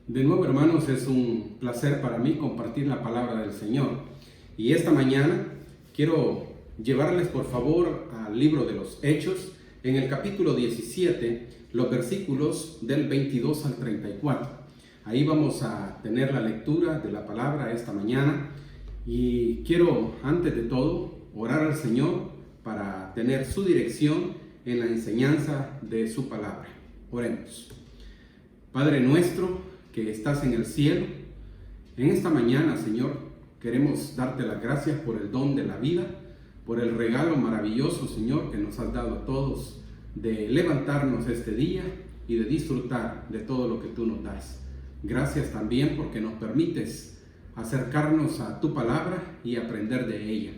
De nuevo, hermanos, es un placer para mí compartir la palabra del Señor. Y esta mañana quiero llevarles, por favor, al libro de los Hechos, en el capítulo 17, los versículos del 22 al 34. Ahí vamos a tener la lectura de la palabra esta mañana. Y quiero, antes de todo, orar al Señor para tener su dirección en la enseñanza de su palabra. Oremos. Padre nuestro, que estás en el cielo, en esta mañana, Señor, queremos darte las gracias por el don de la vida, por el regalo maravilloso, Señor, que nos has dado a todos de levantarnos este día y de disfrutar de todo lo que tú nos das. Gracias también porque nos permites acercarnos a tu palabra y aprender de ella.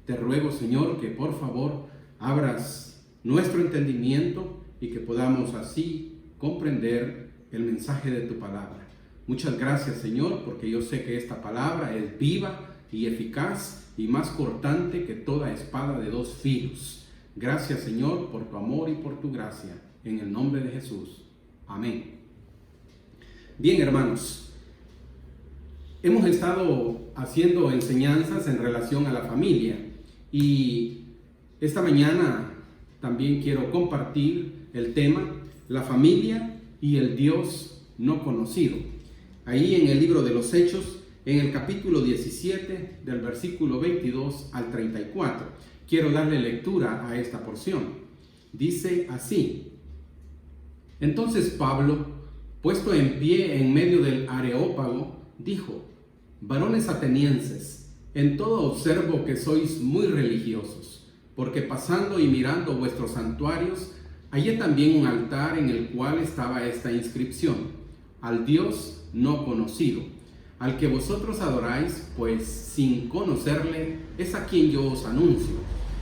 Te ruego, Señor, que por favor abras nuestro entendimiento y que podamos así comprender el mensaje de tu palabra. Muchas gracias, Señor, porque yo sé que esta palabra es viva y eficaz y más cortante que toda espada de dos filos. Gracias, Señor, por tu amor y por tu gracia. En el nombre de Jesús. Amén. Bien, hermanos, hemos estado haciendo enseñanzas en relación a la familia y esta mañana también quiero compartir el tema la familia y el Dios no conocido. Ahí en el libro de los Hechos, en el capítulo 17, del versículo 22 al 34. Quiero darle lectura a esta porción. Dice así: Entonces Pablo, puesto en pie en medio del Areópago, dijo: Varones atenienses, en todo observo que sois muy religiosos, porque pasando y mirando vuestros santuarios, hallé también un altar en el cual estaba esta inscripción: al Dios no conocido, al que vosotros adoráis, pues sin conocerle es a quien yo os anuncio.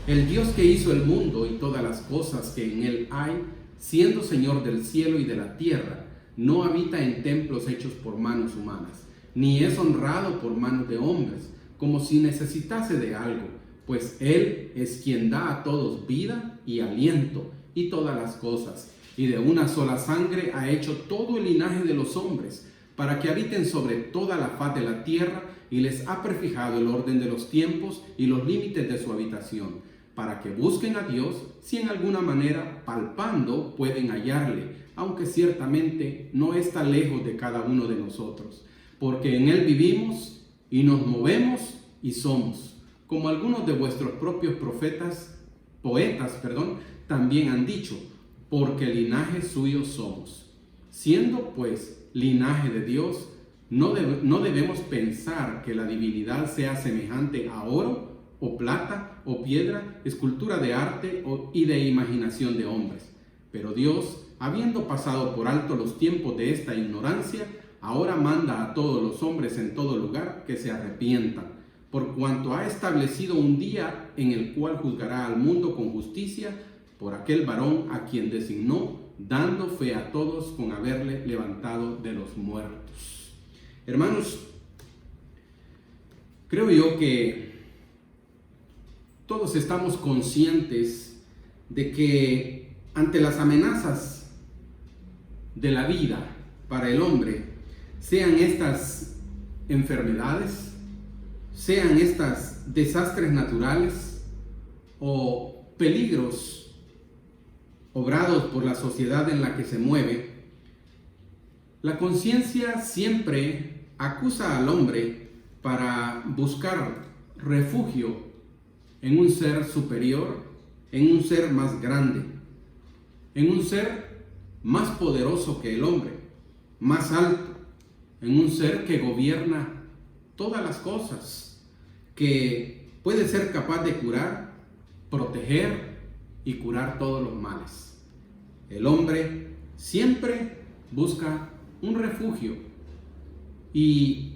El Dios que hizo el mundo y todas las cosas que en él hay, siendo Señor del cielo y de la tierra, no habita en templos hechos por manos humanas, ni es honrado por manos de hombres, como si necesitase de algo, pues él es quien da a todos vida y aliento y todas las cosas, y de una sola sangre ha hecho todo el linaje de los hombres, para que habiten sobre toda la faz de la tierra, y les ha prefijado el orden de los tiempos y los límites de su habitación, para que busquen a Dios, si en alguna manera palpando pueden hallarle, aunque ciertamente no está lejos de cada uno de nosotros, porque en él vivimos y nos movemos y somos, como algunos de vuestros propios poetas, también han dicho, porque linaje suyo somos. Siendo pues linaje de Dios, no debemos pensar que la divinidad sea semejante a oro o plata o piedra, escultura de arte y de imaginación de hombres. Pero Dios, habiendo pasado por alto los tiempos de esta ignorancia, ahora manda a todos los hombres en todo lugar que se arrepientan, por cuanto ha establecido un día en el cual juzgará al mundo con justicia por aquel varón a quien designó, dando fe a todos con haberle levantado de los muertos. Hermanos, creo yo que todos estamos conscientes de que ante las amenazas de la vida para el hombre, sean estas enfermedades, sean estas desastres naturales o peligros obrados por la sociedad en la que se mueve, la conciencia siempre acusa al hombre para buscar refugio en un ser superior, en un ser más grande, en un ser más poderoso que el hombre, más alto, en un ser que gobierna todas las cosas, que puede ser capaz de curar, proteger y curar todos los males. El hombre siempre busca un refugio y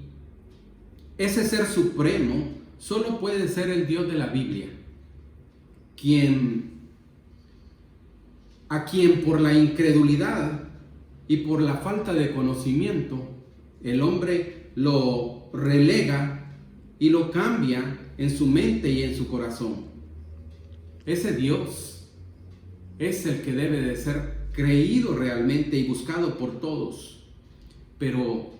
ese ser supremo solo puede ser el Dios de la Biblia, a quien por la incredulidad y por la falta de conocimiento el hombre lo relega y lo cambia en su mente y en su corazón. Ese Dios es el que debe de ser creído realmente y buscado por todos. Pero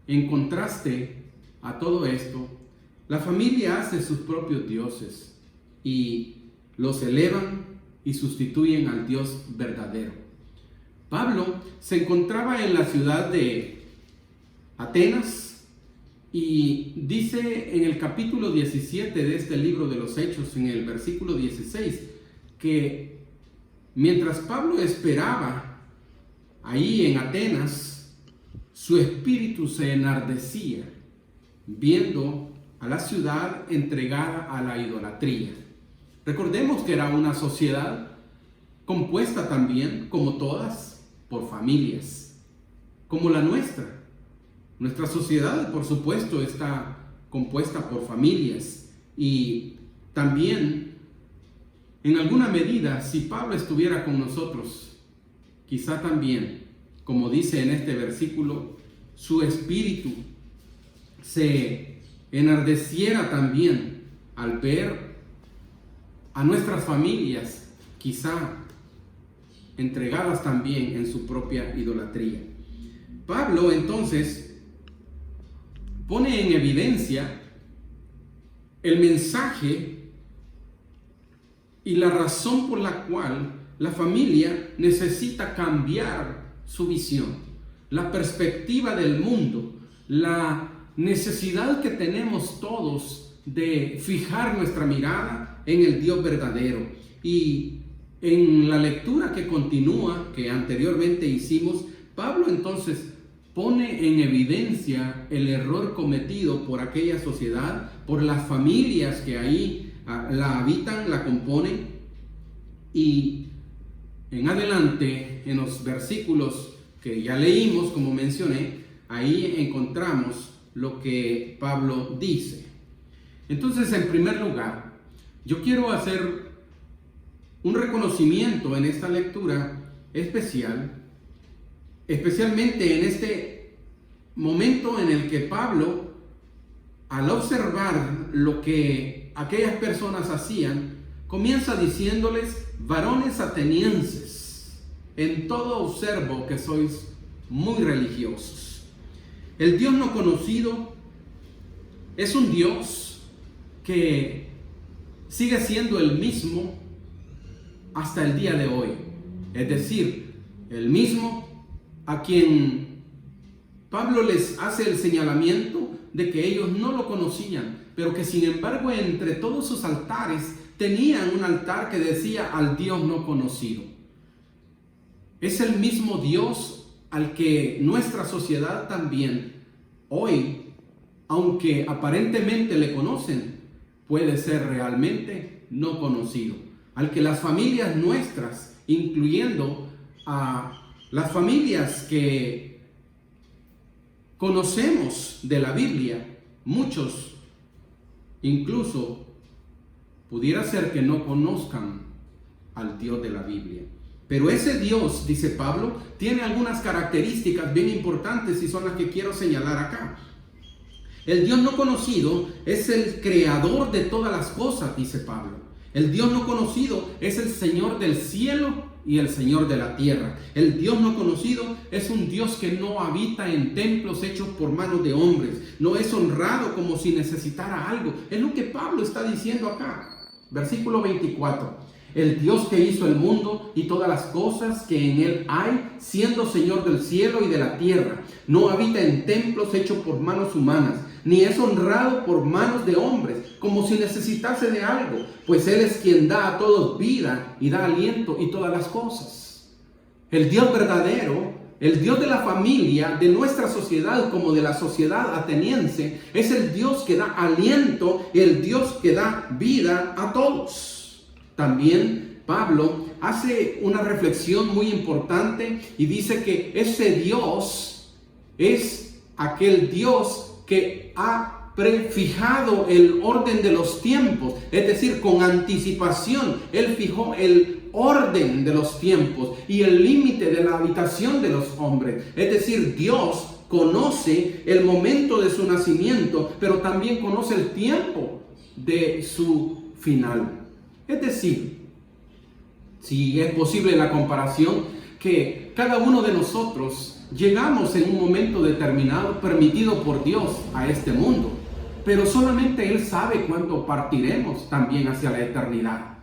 en contraste a todo esto, la familia hace sus propios dioses y los elevan y sustituyen al Dios verdadero. Pablo se encontraba en la ciudad de Atenas y dice en el capítulo 17 de este libro de los Hechos, en el versículo 16, que mientras Pablo esperaba ahí en Atenas, su espíritu se enardecía viendo a la ciudad entregada a la idolatría. Recordemos que era una sociedad compuesta también, como todas, por familias, como la nuestra. Nuestra sociedad, por supuesto, está compuesta por familias y también, en alguna medida, si Pablo estuviera con nosotros, quizá también, como dice en este versículo, su espíritu se enardeciera también al ver a nuestras familias, quizá entregadas también en su propia idolatría. Pablo entonces pone en evidencia el mensaje y la razón por la cual la familia necesita cambiar su visión, la perspectiva del mundo, la necesidad que tenemos todos de fijar nuestra mirada en el Dios verdadero. Y en la lectura que continúa, que anteriormente hicimos, Pablo entonces pone en evidencia el error cometido por aquella sociedad, por las familias que ahí la habitan, la componen, y en adelante, en los versículos que ya leímos, como mencioné, ahí encontramos lo que Pablo dice. Entonces, en primer lugar, yo quiero hacer un reconocimiento en esta lectura especialmente en este momento en el que Pablo, al observar lo que aquellas personas hacían, comienza diciéndoles: varones atenienses, en todo observo que sois muy religiosos. El Dios no conocido es un Dios que sigue siendo el mismo hasta el día de hoy. Es decir, el mismo a quien Pablo les hace el señalamiento de que ellos no lo conocían, pero que sin embargo entre todos sus altares tenían un altar que decía: al Dios no conocido. Es el mismo Dios al que nuestra sociedad también hoy, aunque aparentemente le conocen, puede ser realmente no conocido. Al que las familias nuestras, incluyendo a las familias que conocemos de la Biblia, muchos incluso pudiera ser que no conozcan al Dios de la Biblia. Pero ese Dios, dice Pablo, tiene algunas características bien importantes y son las que quiero señalar acá. El Dios no conocido es el creador de todas las cosas, dice Pablo. El Dios no conocido es el Señor del cielo y el Señor de la tierra. El Dios no conocido es un Dios que no habita en templos hechos por manos de hombres. No es honrado como si necesitara algo. Es lo que Pablo está diciendo acá. Versículo 24. El Dios que hizo el mundo y todas las cosas que en él hay, siendo Señor del cielo y de la tierra, no habita en templos hechos por manos humanas, ni es honrado por manos de hombres, como si necesitase de algo, pues Él es quien da a todos vida y da aliento y todas las cosas. El Dios verdadero, el Dios de la familia, de nuestra sociedad como de la sociedad ateniense, es el Dios que da aliento y el Dios que da vida a todos. También Pablo hace una reflexión muy importante y dice que ese Dios es aquel Dios que ha prefijado el orden de los tiempos, es decir, con anticipación. Él fijó el orden de los tiempos y el límite de la habitación de los hombres. Es decir, Dios conoce el momento de su nacimiento, pero también conoce el tiempo de su final. Es decir, si es posible la comparación, que cada uno de nosotros llegamos en un momento determinado, permitido por Dios, a este mundo, pero solamente Él sabe cuándo partiremos también hacia la eternidad.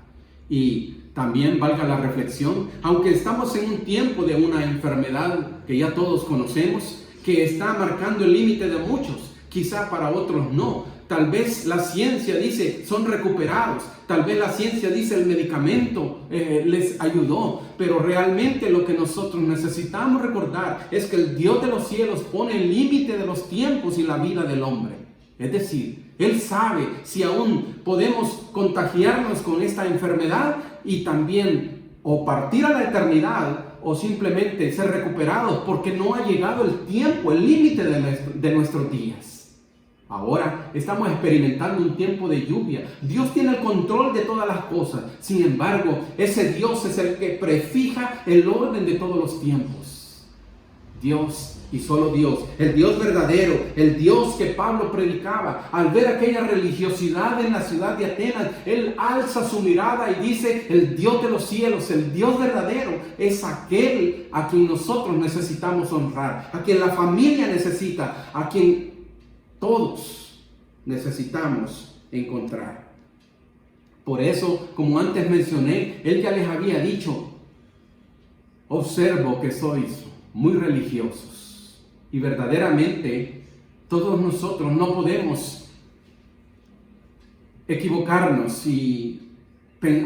Y también valga la reflexión, aunque estamos en un tiempo de una enfermedad que ya todos conocemos, que está marcando el límite de muchos, quizá para otros no. Tal vez la ciencia dice son recuperados, tal vez la ciencia dice el medicamento les ayudó, pero realmente lo que nosotros necesitamos recordar es que el Dios de los cielos pone el límite de los tiempos y la vida del hombre. Es decir, Él sabe si aún podemos contagiarnos con esta enfermedad y también o partir a la eternidad o simplemente ser recuperados porque no ha llegado el tiempo, el límite de nuestros días. Ahora estamos experimentando un tiempo de lluvia. Dios tiene el control de todas las cosas. Sin embargo, ese Dios es el que prefija el orden de todos los tiempos. Dios y solo Dios, el Dios verdadero, el Dios que Pablo predicaba. Al ver aquella religiosidad en la ciudad de Atenas, él alza su mirada y dice: el Dios de los cielos, el Dios verdadero, es aquel a quien nosotros necesitamos honrar, a quien la familia necesita, a quien todos necesitamos encontrar. Por eso, como antes mencioné, él ya les había dicho: observo que sois muy religiosos. Y verdaderamente todos nosotros no podemos equivocarnos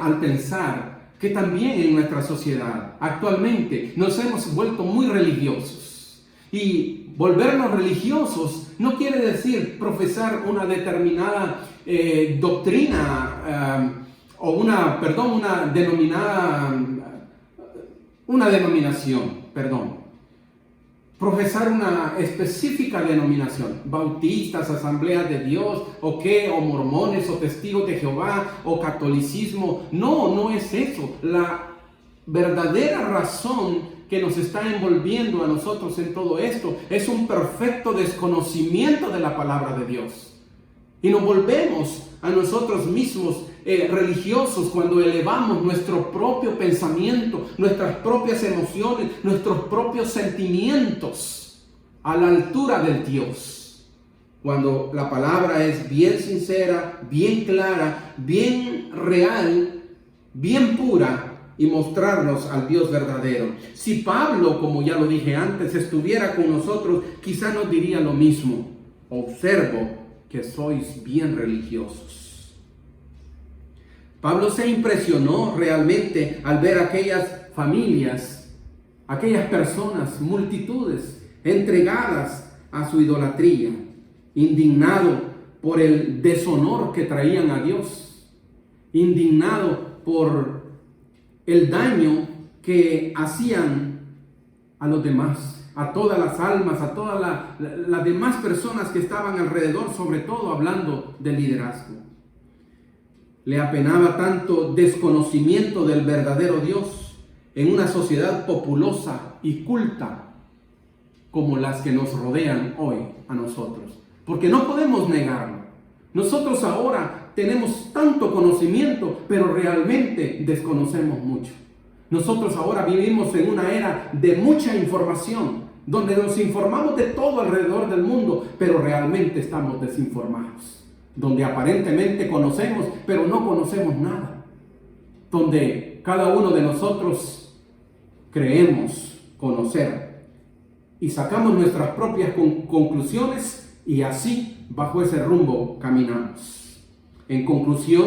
al pensar que también en nuestra sociedad actualmente nos hemos vuelto muy religiosos. Y volvernos religiosos no quiere decir profesar una determinada doctrina o una denominación. Profesar una específica denominación, bautistas, asambleas de Dios, o mormones, o testigos de Jehová, o catolicismo. No es eso. La verdadera razón que nos está envolviendo a nosotros en todo esto es un perfecto desconocimiento de la palabra de Dios. Y nos volvemos a nosotros mismos religiosos cuando elevamos nuestro propio pensamiento, nuestras propias emociones, nuestros propios sentimientos a la altura del Dios. Cuando la palabra es bien sincera, bien clara, bien real, bien pura, y mostrarnos al Dios verdadero. Si Pablo, como ya lo dije antes, estuviera con nosotros, quizá nos diría lo mismo: observo que sois bien religiosos. Pablo se impresionó realmente al ver aquellas familias, aquellas personas, multitudes entregadas a su idolatría, indignado por el deshonor que traían a Dios, indignado por el daño que hacían a los demás, a todas las almas, a todas las demás personas que estaban alrededor, sobre todo hablando del liderazgo. Le apenaba tanto desconocimiento del verdadero Dios en una sociedad populosa y culta como las que nos rodean hoy a nosotros. Porque no podemos negarlo. Nosotros ahora tenemos tanto conocimiento, pero realmente desconocemos mucho. Nosotros ahora vivimos en una era de mucha información, donde nos informamos de todo alrededor del mundo, pero realmente estamos desinformados. Donde aparentemente conocemos, pero no conocemos nada. Donde cada uno de nosotros creemos conocer y sacamos nuestras propias conclusiones y así bajo ese rumbo caminamos. En conclusión,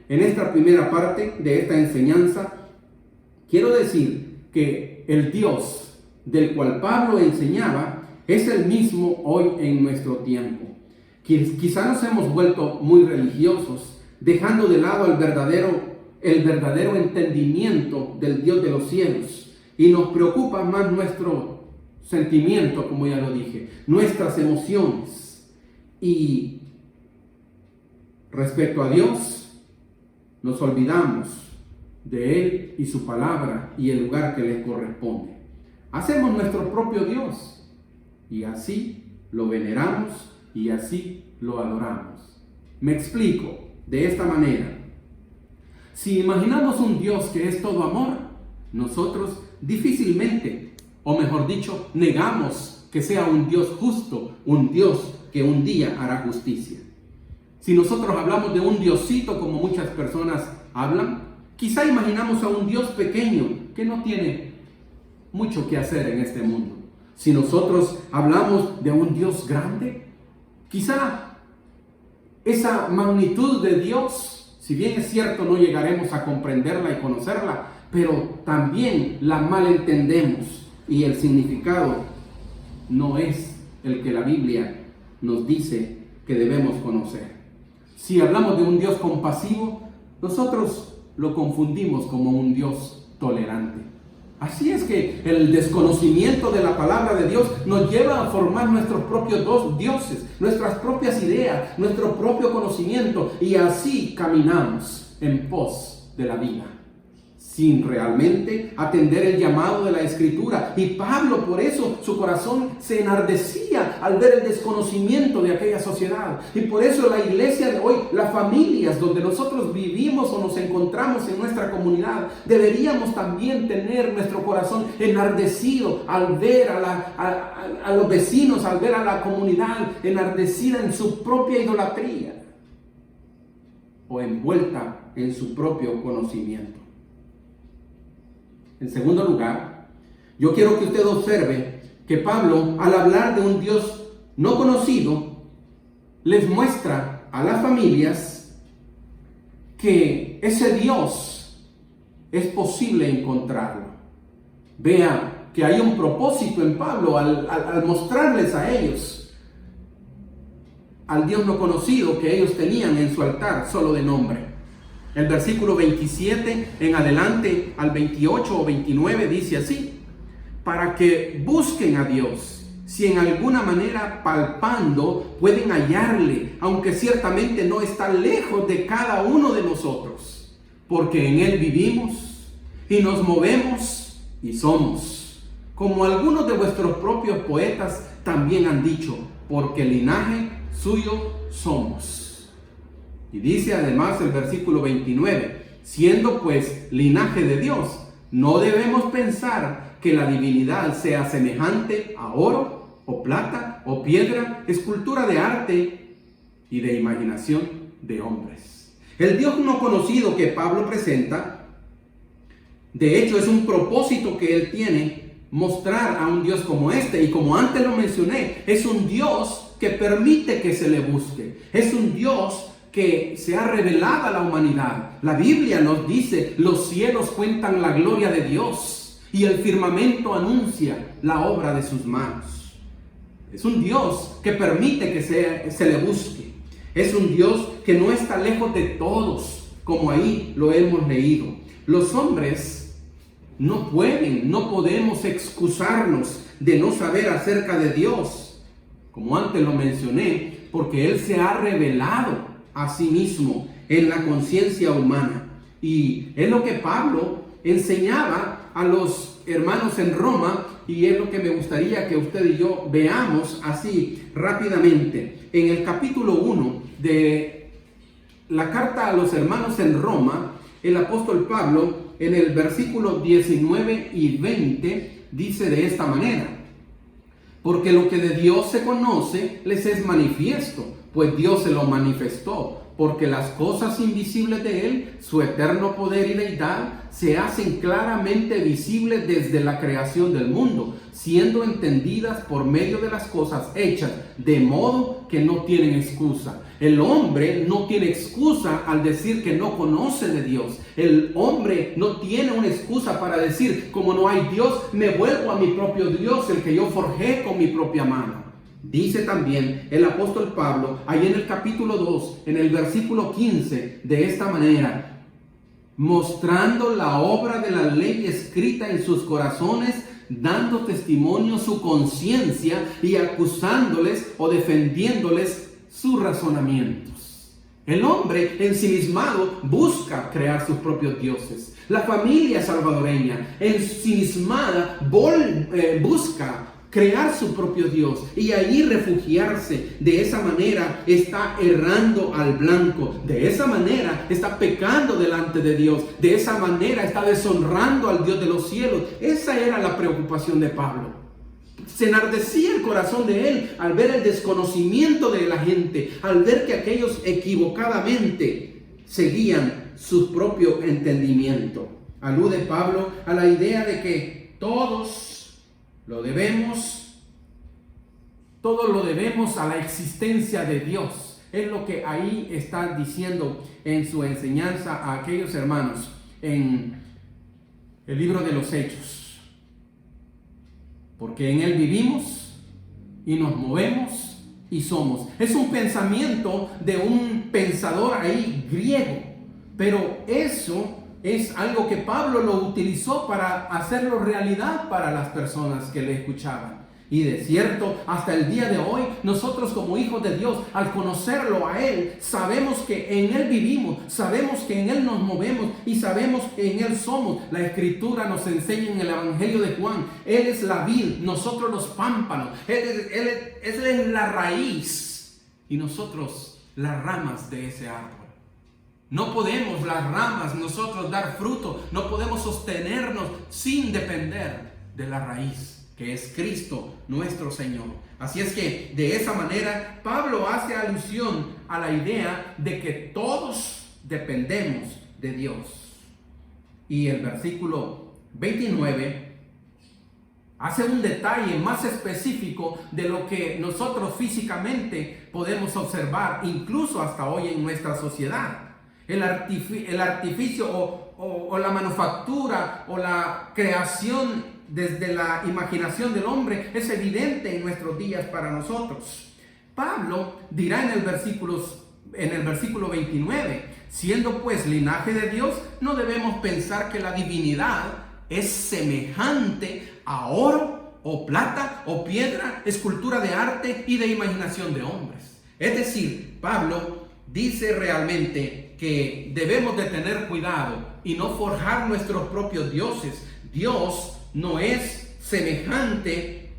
en esta primera parte de esta enseñanza, quiero decir que el Dios del cual Pablo enseñaba es el mismo hoy en nuestro tiempo. Quizá nos hemos vuelto muy religiosos, dejando de lado el verdadero entendimiento del Dios de los cielos, y nos preocupa más nuestro sentimiento, como ya lo dije, nuestras emociones. Y respecto a Dios, nos olvidamos de Él y su palabra y el lugar que le corresponde. Hacemos nuestro propio Dios y así lo veneramos y así lo adoramos. Me explico de esta manera. Si imaginamos un Dios que es todo amor, nosotros difícilmente o mejor dicho, negamos que sea un Dios justo, un Dios que un día hará justicia. Si nosotros hablamos de un Diosito como muchas personas hablan, quizá imaginamos a un Dios pequeño que no tiene mucho que hacer en este mundo. Si nosotros hablamos de un Dios grande, quizá esa magnitud de Dios, si bien es cierto no llegaremos a comprenderla y conocerla, pero también la malentendemos y el significado no es el que la Biblia nos dice que debemos conocer. Si hablamos de un Dios compasivo, nosotros lo confundimos como un Dios tolerante. Así es que el desconocimiento de la palabra de Dios nos lleva a formar nuestros propios dioses, nuestras propias ideas, nuestro propio conocimiento, y así caminamos en pos de la vida, sin realmente atender el llamado de la Escritura. Y Pablo, por eso, su corazón se enardecía al ver el desconocimiento de aquella sociedad. Y por eso la iglesia de hoy, las familias donde nosotros vivimos o nos encontramos en nuestra comunidad, deberíamos también tener nuestro corazón enardecido al ver a los vecinos, al ver a la comunidad enardecida en su propia idolatría o envuelta en su propio conocimiento. En segundo lugar, yo quiero que usted observe que Pablo, al hablar de un Dios no conocido, les muestra a las familias que ese Dios es posible encontrarlo. Vea que hay un propósito en Pablo al mostrarles a ellos al Dios no conocido que ellos tenían en su altar solo de nombre. El versículo 27 en adelante al 28 o 29 dice así: para que busquen a Dios, si en alguna manera palpando pueden hallarle, aunque ciertamente no está lejos de cada uno de nosotros, porque en Él vivimos y nos movemos y somos, como algunos de vuestros propios poetas también han dicho, porque linaje suyo somos. Y dice además el versículo 29, siendo pues linaje de Dios, no debemos pensar que la divinidad sea semejante a oro, o plata, o piedra, escultura de arte y de imaginación de hombres. El Dios no conocido que Pablo presenta, de hecho es un propósito que él tiene, mostrar a un Dios como este. Y como antes lo mencioné, es un Dios que permite que se le busque. Es un Dios que se ha revelado a la humanidad. La Biblia nos dice, los cielos cuentan la gloria de Dios y el firmamento anuncia la obra de sus manos. Es un Dios que permite que se le busque. Es un Dios que no está lejos de todos, como ahí lo hemos leído. Los hombres no podemos excusarnos de no saber acerca de Dios, como antes lo mencioné, porque Él se ha revelado a sí mismo en la conciencia humana. Y es lo que Pablo enseñaba a los hermanos en Roma, y es lo que me gustaría que usted y yo veamos así rápidamente. En el capítulo 1 de la carta a los hermanos en Roma, el apóstol Pablo, en el versículo 19 y 20, dice de esta manera: porque lo que de Dios se conoce les es manifiesto, pues Dios se lo manifestó, porque las cosas invisibles de Él, su eterno poder y deidad, se hacen claramente visibles desde la creación del mundo, siendo entendidas por medio de las cosas hechas, de modo que no tienen excusa. El hombre no tiene excusa al decir que no conoce de Dios. El hombre no tiene una excusa para decir, como no hay Dios, me vuelvo a mi propio Dios, el que yo forjé con mi propia mano. Dice también el apóstol Pablo, ahí en el capítulo 2, en el versículo 15, de esta manera: mostrando la obra de la ley escrita en sus corazones, dando testimonio su conciencia y acusándoles o defendiéndoles sus razonamientos. El hombre ensimismado busca crear sus propios dioses. La familia salvadoreña ensimismada busca crear su propio Dios y ahí refugiarse. De esa manera está errando al blanco. De esa manera está pecando delante de Dios. De esa manera está deshonrando al Dios de los cielos. Esa era la preocupación de Pablo. Se enardecía el corazón de él al ver el desconocimiento de la gente, al ver que aquellos equivocadamente seguían su propio entendimiento. Alude Pablo a la idea de que todos lo debemos a la existencia de Dios. Es lo que ahí está diciendo en su enseñanza a aquellos hermanos en el libro de los Hechos. Porque en Él vivimos y nos movemos y somos. Es un pensamiento de un pensador ahí griego, pero eso es algo que Pablo lo utilizó para hacerlo realidad para las personas que le escuchaban. Y de cierto, hasta el día de hoy, nosotros como hijos de Dios, al conocerlo a Él, sabemos que en Él vivimos, sabemos que en Él nos movemos y sabemos que en Él somos. La Escritura nos enseña en el Evangelio de Juan, Él es la vid, nosotros los pámpanos, Él es la raíz y nosotros las ramas de ese árbol. No podemos las ramas nosotros dar fruto, no podemos sostenernos sin depender de la raíz, que es Cristo nuestro Señor. Así es que de esa manera Pablo hace alusión a la idea de que todos dependemos de Dios. Y el versículo 29 hace un detalle más específico de lo que nosotros físicamente podemos observar, incluso hasta hoy en nuestra sociedad. El artificio o la manufactura o la creación desde la imaginación del hombre es evidente en nuestros días para nosotros. Pablo dirá en el versículo 29, siendo pues linaje de Dios, no debemos pensar que la divinidad es semejante a oro o plata o piedra, escultura de arte y de imaginación de hombres. Es decir, Pablo dice realmente que debemos de tener cuidado y no forjar nuestros propios dioses. Dios no es semejante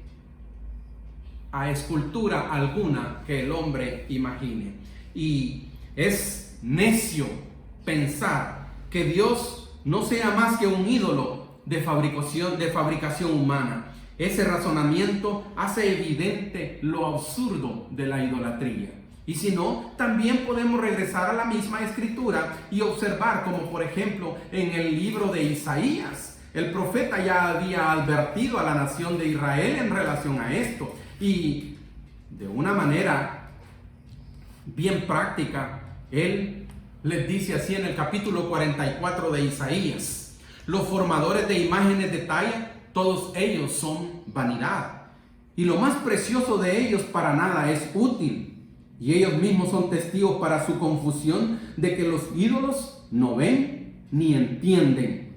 a escultura alguna que el hombre imagine. Y es necio pensar que Dios no sea más que un ídolo de fabricación humana. Ese razonamiento hace evidente lo absurdo de la idolatría. Y si no, también podemos regresar a la misma escritura y observar como por ejemplo en el libro de Isaías. El profeta ya había advertido a la nación de Israel en relación a esto. Y de una manera bien práctica, él les dice así en el capítulo 44 de Isaías. Los formadores de imágenes de talla, todos ellos son vanidad. Y lo más precioso de ellos para nada es útil. Y ellos mismos son testigos para su confusión de que los ídolos no ven ni entienden.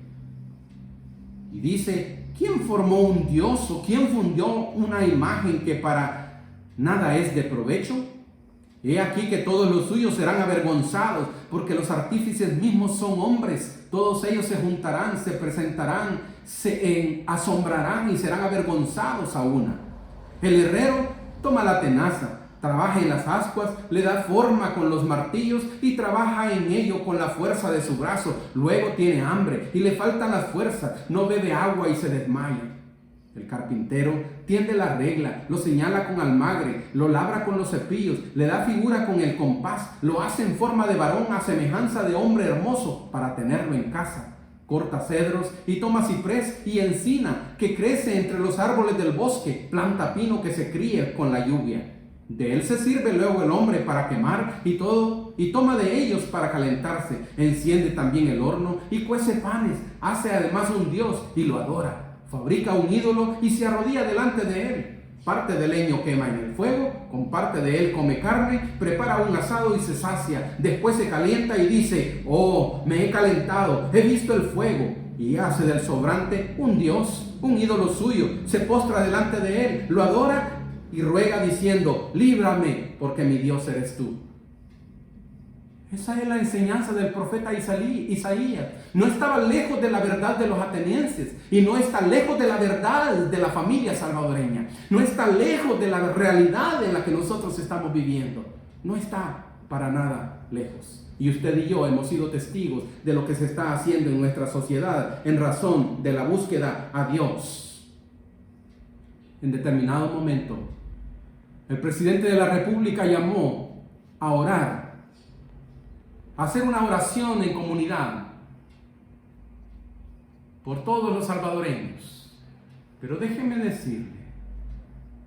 Y dice, ¿quién formó un dios o quién fundió una imagen que para nada es de provecho? He aquí que todos los suyos serán avergonzados, porque los artífices mismos son hombres. Todos ellos se juntarán, se presentarán, se asombrarán y serán avergonzados a una. El herrero toma la tenaza, trabaja en las ascuas, le da forma con los martillos y trabaja en ello con la fuerza de su brazo. Luego tiene hambre y le faltan las fuerzas, no bebe agua y se desmaya. El carpintero tiende la regla, lo señala con almagre, lo labra con los cepillos, le da figura con el compás, lo hace en forma de varón a semejanza de hombre hermoso para tenerlo en casa. Corta cedros y toma ciprés y encina que crece entre los árboles del bosque, planta pino que se cría con la lluvia. De él se sirve luego el hombre para quemar y toma de ellos para calentarse. Enciende también el horno y cuece panes. Hace además un dios y lo adora. Fabrica un ídolo y se arrodilla delante de él. Parte del leño quema en el fuego, con parte de él come carne, prepara un asado y se sacia. Después se calienta y dice, oh, me he calentado, he visto el fuego. Y hace del sobrante un dios, un ídolo suyo. Se postra delante de él, lo adora y ruega diciendo, líbrame, porque mi Dios eres tú. Esa es la enseñanza del profeta Isaías. No estaba lejos de la verdad de los atenienses y no está lejos de la verdad de la familia salvadoreña. No está lejos de la realidad en la que nosotros estamos viviendo. No está para nada lejos. Y usted y yo hemos sido testigos de lo que se está haciendo en nuestra sociedad en razón de la búsqueda a Dios. En determinado momento, el presidente de la República llamó a orar, hacer una oración en comunidad por todos los salvadoreños. Pero déjeme decirle,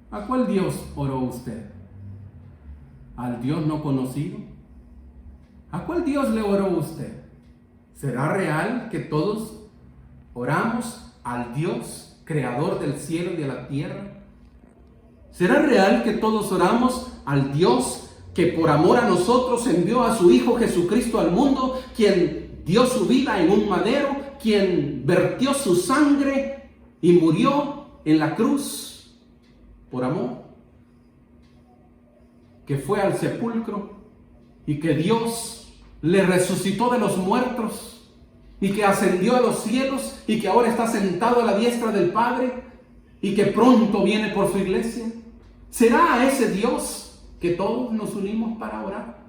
¿a cuál Dios oró usted? ¿Al Dios no conocido? ¿A cuál Dios le oró usted? ¿Será real que todos oramos al Dios creador del cielo y de la tierra? ¿Será real que todos oramos al Dios que por amor a nosotros envió a su Hijo Jesucristo al mundo, quien dio su vida en un madero, quien vertió su sangre y murió en la cruz por amor, que fue al sepulcro y que Dios le resucitó de los muertos y que ascendió a los cielos y que ahora está sentado a la diestra del Padre y que pronto viene por su iglesia? ¿Será a ese Dios que todos nos unimos para orar?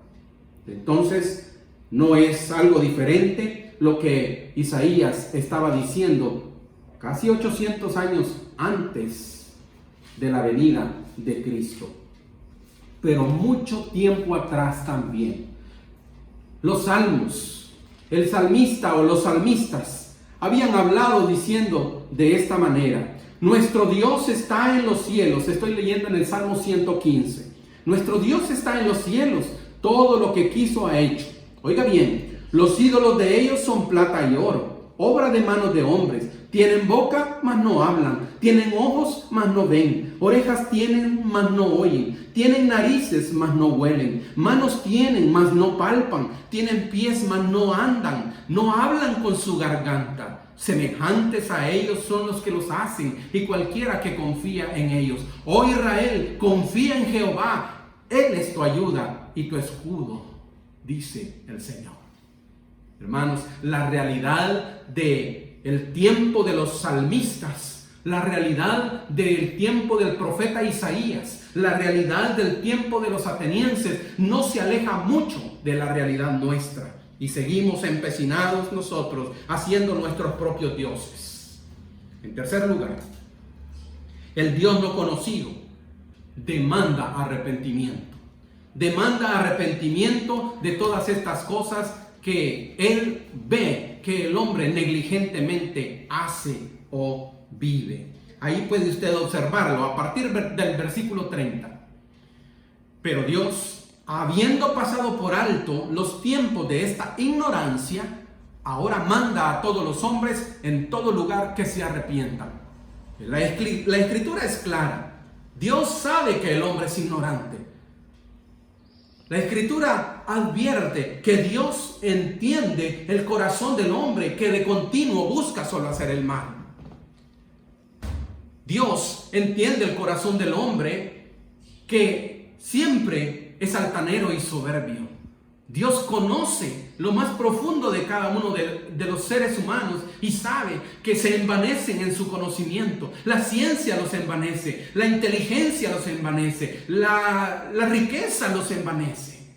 Entonces, no es algo diferente lo que Isaías estaba diciendo casi 800 años antes de la venida de Cristo, pero mucho tiempo atrás también. Los salmos, el salmista o los salmistas habían hablado diciendo de esta manera: nuestro Dios está en los cielos. Estoy leyendo en el Salmo 115. Nuestro Dios está en los cielos, todo lo que quiso ha hecho. Oiga bien, los ídolos de ellos son plata y oro, obra de manos de hombres. Tienen boca, mas no hablan. Tienen ojos, mas no ven. Orejas tienen, mas no oyen. Tienen narices, mas no huelen. Manos tienen, mas no palpan. Tienen pies, mas no andan. No hablan con su garganta. Semejantes a ellos son los que los hacen, y cualquiera que confía en ellos. Oh Israel, confía en Jehová. Él es tu ayuda y tu escudo, dice el Señor. Hermanos, la realidad del tiempo de los salmistas, la realidad del tiempo del profeta Isaías, la realidad del tiempo de los atenienses no se aleja mucho de la realidad nuestra. Y seguimos empecinados nosotros haciendo nuestros propios dioses. En tercer lugar, el Dios no conocido demanda arrepentimiento. Demanda arrepentimiento de todas estas cosas que Él ve que el hombre negligentemente hace o vive. Ahí puede usted observarlo a partir del versículo 30. Pero Dios, habiendo pasado por alto los tiempos de esta ignorancia, ahora manda a todos los hombres en todo lugar que se arrepientan. La escritura es clara. Dios sabe que el hombre es ignorante. La escritura advierte que Dios entiende el corazón del hombre que de continuo busca solo hacer el mal. Dios entiende el corazón del hombre que siempre es altanero y soberbio. Dios conoce lo más profundo de cada uno de los seres humanos y sabe que se envanecen en su conocimiento. La ciencia los envanece, la inteligencia los envanece, la riqueza los envanece.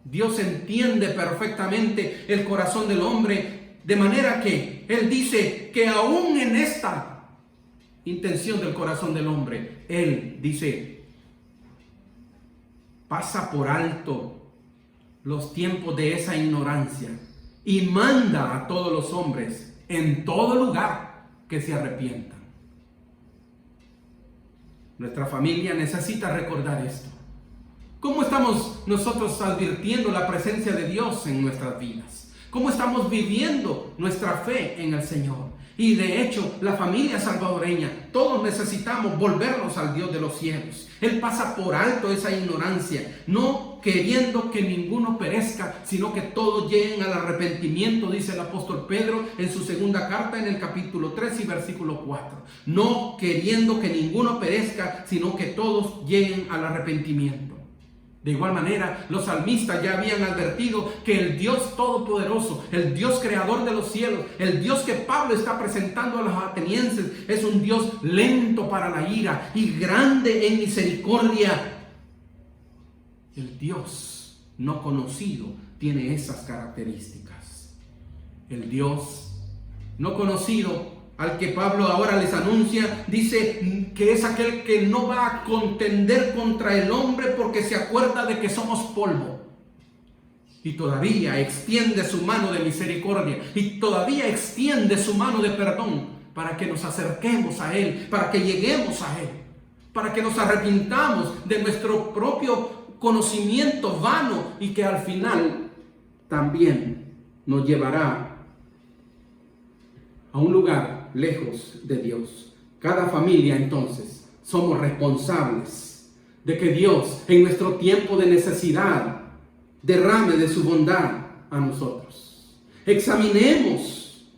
Dios entiende perfectamente el corazón del hombre, de manera que Él dice que aún en esta intención del corazón del hombre, Él dice, pasa por alto los tiempos de esa ignorancia y manda a todos los hombres en todo lugar que se arrepientan. Nuestra familia necesita recordar esto. ¿Cómo estamos nosotros advirtiendo la presencia de Dios en nuestras vidas? ¿Cómo estamos viviendo nuestra fe en el Señor? Y de hecho, la familia salvadoreña, todos necesitamos volvernos al Dios de los cielos. Él pasa por alto esa ignorancia, no queriendo que ninguno perezca, sino que todos lleguen al arrepentimiento, dice el apóstol Pedro en su segunda carta en el capítulo 3 y versículo 4. No queriendo que ninguno perezca, sino que todos lleguen al arrepentimiento. De igual manera, los salmistas ya habían advertido que el Dios todopoderoso, el Dios creador de los cielos, el Dios que Pablo está presentando a los atenienses, es un Dios lento para la ira y grande en misericordia. El Dios no conocido tiene esas características. El Dios no conocido, al que Pablo ahora les anuncia, dice que es aquel que no va a contender contra el hombre porque se acuerda de que somos polvo. Y todavía extiende su mano de misericordia y todavía extiende su mano de perdón para que nos acerquemos a Él, para que lleguemos a Él, para que nos arrepintamos de nuestro propio conocimiento vano y que al final también nos llevará a un lugar lejos de Dios. Cada familia entonces somos responsables de que Dios en nuestro tiempo de necesidad derrame de su bondad a nosotros. Examinemos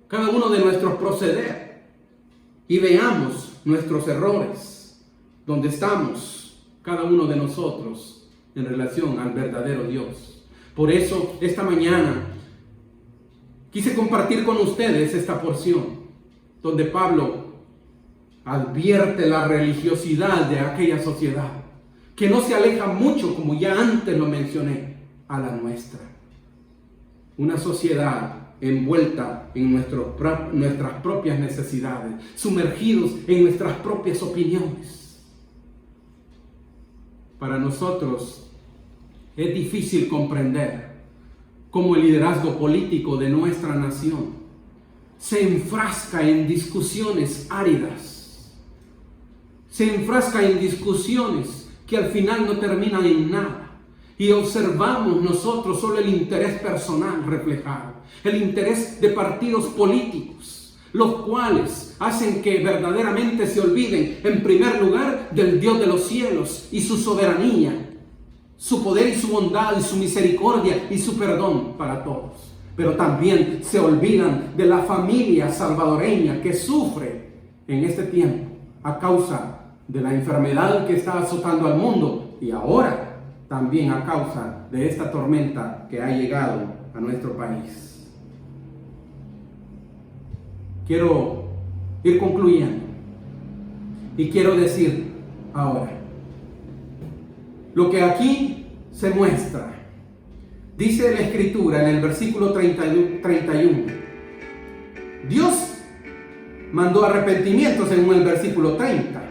cada uno de nuestros proceder y veamos nuestros errores, donde estamos cada uno de nosotros en relación al verdadero Dios. Por eso esta mañana quise compartir con ustedes esta porción donde Pablo advierte la religiosidad de aquella sociedad que no se aleja mucho, como ya antes lo mencioné, a la nuestra. Una sociedad envuelta en nuestras propias necesidades, sumergidos en nuestras propias opiniones. Para nosotros es difícil comprender cómo el liderazgo político de nuestra nación se enfrasca en discusiones áridas, se enfrasca en discusiones que al final no terminan en nada, y observamos nosotros solo el interés personal reflejado, el interés de partidos políticos, los cuales hacen que verdaderamente se olviden, en primer lugar, del Dios de los cielos y su soberanía, su poder y su bondad y su misericordia y su perdón para todos. Pero también se olvidan de la familia salvadoreña que sufre en este tiempo a causa de la enfermedad que está azotando al mundo y ahora también a causa de esta tormenta que ha llegado a nuestro país. Quiero ir concluyendo y quiero decir ahora lo que aquí se muestra. Dice la Escritura en el versículo 31. Dios mandó arrepentimiento según el versículo 30.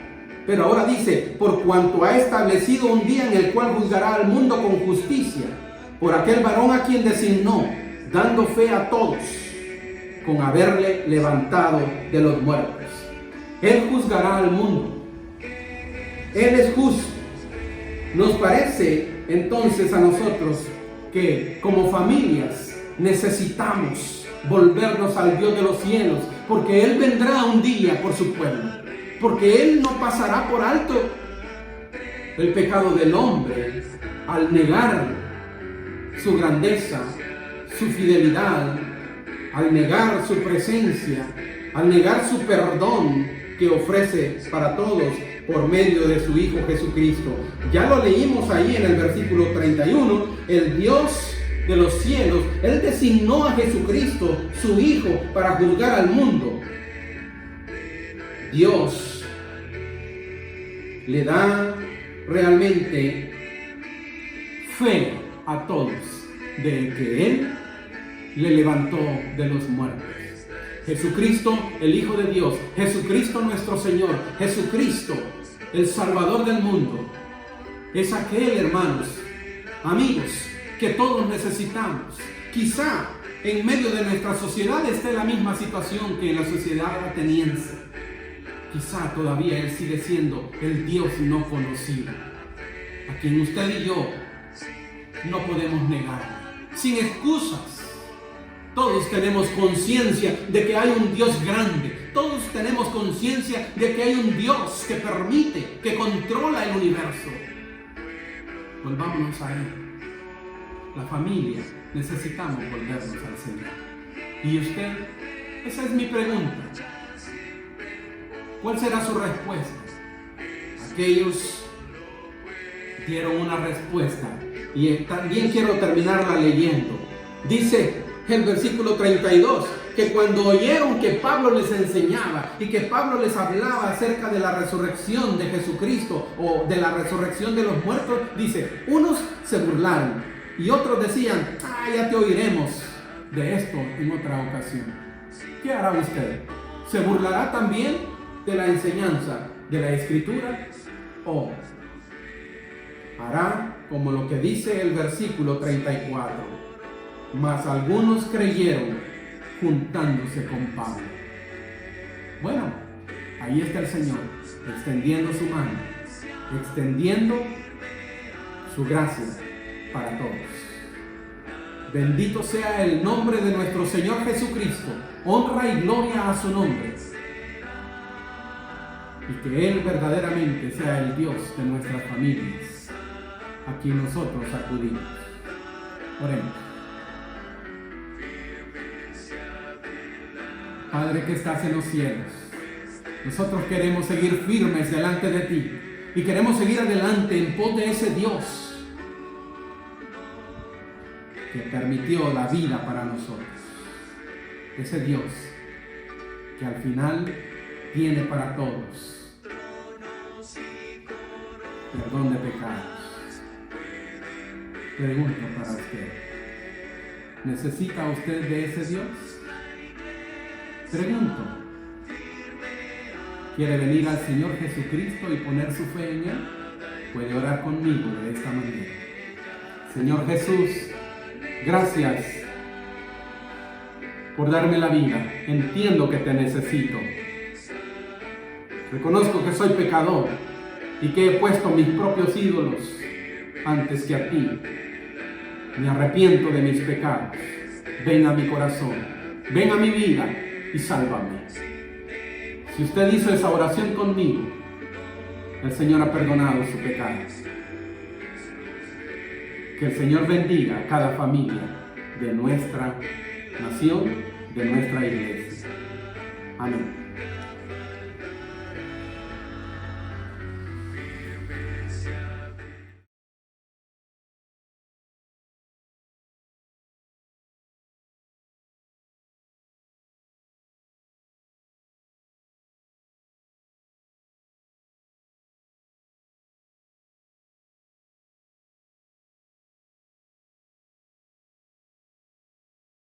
Pero ahora dice, por cuanto ha establecido un día en el cual juzgará al mundo con justicia, por aquel varón a quien designó, dando fe a todos, con haberle levantado de los muertos. Él juzgará al mundo. Él es justo. Nos parece entonces a nosotros que como familias necesitamos volvernos al Dios de los cielos, porque Él vendrá un día por su pueblo, porque Él no pasará por alto el pecado del hombre al negar su grandeza, su fidelidad, al negar su presencia, al negar su perdón que ofrece para todos por medio de su Hijo Jesucristo. Ya lo leímos ahí en el versículo 31, el Dios de los cielos, Él designó a Jesucristo, su Hijo, para juzgar al mundo. Dios le da realmente fe a todos de que Él le levantó de los muertos. Jesucristo, el Hijo de Dios, Jesucristo nuestro Señor, Jesucristo, el Salvador del mundo, es aquel, hermanos, amigos, que todos necesitamos. Quizá en medio de nuestra sociedad esté la misma situación que en la sociedad ateniense. Quizá todavía Él sigue siendo el Dios no conocido, a quien usted y yo no podemos negar, sin excusas. Todos tenemos conciencia de que hay un Dios grande. Todos tenemos conciencia de que hay un Dios que permite, que controla el universo. Volvámonos a Él. La familia, necesitamos volvernos al Señor. ¿Y usted? Esa es mi pregunta. ¿Cuál será su respuesta? Aquellos dieron una respuesta. Y también quiero terminarla leyendo. Dice el versículo 32, que cuando oyeron que Pablo les enseñaba y que Pablo les hablaba acerca de la resurrección de Jesucristo o de la resurrección de los muertos, dice, unos se burlaron y otros decían, ya te oiremos de esto en otra ocasión. ¿Qué hará usted? ¿Se burlará también de la enseñanza de la Escritura o hará como lo que dice el versículo 34? Mas algunos creyeron juntándose con Pablo. Bueno, ahí está el Señor, extendiendo su mano, extendiendo su gracia para todos. Bendito sea el nombre de nuestro Señor Jesucristo. Honra y gloria a su nombre. Y que Él verdaderamente sea el Dios de nuestras familias, a quien nosotros acudimos. Oremos. Padre que estás en los cielos, nosotros queremos seguir firmes delante de ti y queremos seguir adelante en pos de ese Dios que permitió la vida para nosotros, ese Dios que al final tiene para todos perdón de pecados. Pregunto para usted, ¿necesita usted de ese Dios? Pregunto, ¿quiere venir al Señor Jesucristo y poner su fe en Él? Puede orar conmigo de esta manera. Señor Jesús, gracias por darme la vida. Entiendo que te necesito. Reconozco que soy pecador y que he puesto mis propios ídolos antes que a ti. Me arrepiento de mis pecados. Ven a mi corazón, ven a mi vida y sálvame. Si usted hizo esa oración conmigo, el Señor ha perdonado su pecado. Que el Señor bendiga a cada familia de nuestra nación, de nuestra iglesia. Amén.